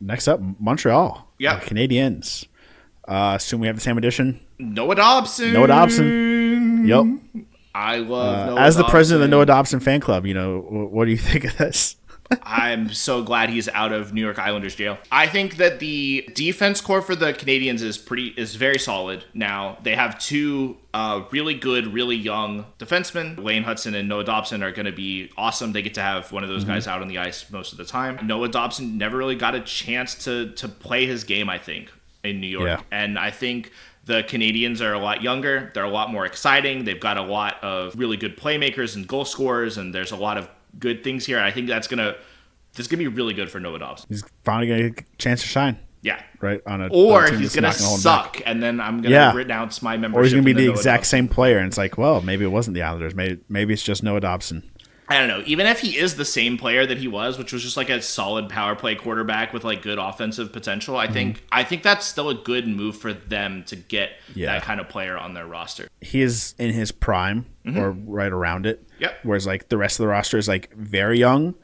Next up, Montreal. Yep. Canadiens. Assume we have the same edition. Noah Dobson. Noah Dobson. Yep. I love Noah as the Dobson. president of the Noah Dobson fan club, what do you think of this? I'm so glad he's out of New York Islanders jail. I think that the defense core for the Canadiens is very solid now. They have two really good, really young defensemen. Wayne Hudson and Noah Dobson are going to be awesome. They get to have one of those guys out on the ice most of the time. Noah Dobson never really got a chance to play his game, I think, in New York. Yeah. And I think the Canadiens are a lot younger. They're a lot more exciting. They've got a lot of really good playmakers and goal scorers, and there's a lot of good things here. I think this is gonna be really good for Noah Dobson. He's finally gonna get a chance to shine. Yeah. Right or he's gonna suck, and then I'm gonna renounce my membership. Or he's gonna be the exact same player, and it's like, well, maybe it wasn't the Islanders. Maybe it's just Noah Dobson. I don't know. Even if he is the same player that he was, which was just like a solid power play quarterback with like good offensive potential, I think that's still a good move for them to get that kind of player on their roster. He is in his prime or right around it. Yep. Whereas like the rest of the roster is like very young,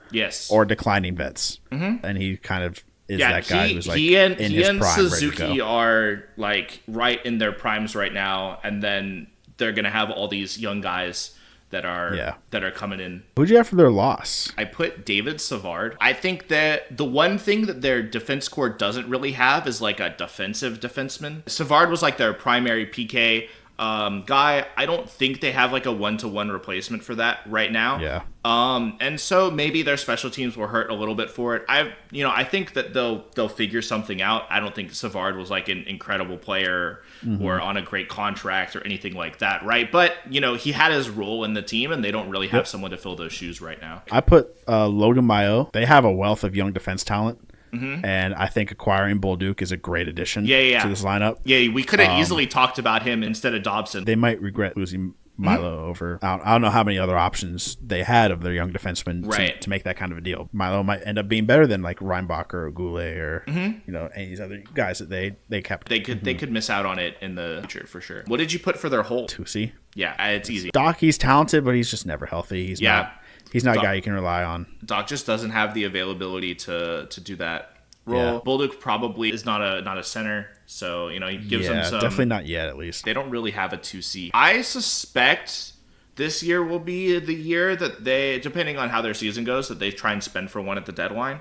or declining vets, and he kind of is that guy who's like in his prime. Suzuki are like right in their primes right now, and then they're gonna have all these young guys that are coming in. Who'd you have for their loss? I put David Savard. I think that the one thing that their defense core doesn't really have is like a defensive defenseman. Savard was like their primary PK guy. I don't think they have like a one-to-one replacement for that right now. Yeah. And so maybe their special teams were hurt a little bit for it. I think that they'll figure something out. I don't think Savard was like an incredible player or on a great contract or anything like that, right? But he had his role in the team, and they don't really have someone to fill those shoes right now. I put Logan Mailloux. They have a wealth of young defense talent. And I think acquiring Bolduc is a great addition to this lineup. Yeah, we could have easily talked about him instead of Dobson. They might regret losing Milo over. I don't know how many other options they had of their young defensemen to make that kind of a deal. Milo might end up being better than like Reinbacher or Goulet or any of these other guys that they kept. They could miss out on it in the future for sure. What did you put for their hole? 2C. Yeah, it's easy. Doc, he's talented, but he's just never healthy. He's not a guy you can rely on. Doc just doesn't have the availability to do that role. Yeah. Bolduc probably is not a center, so he gives them some. Definitely not yet, at least. They don't really have a 2C. I suspect this year will be the year that they, depending on how their season goes, that they try and spend for one at the deadline.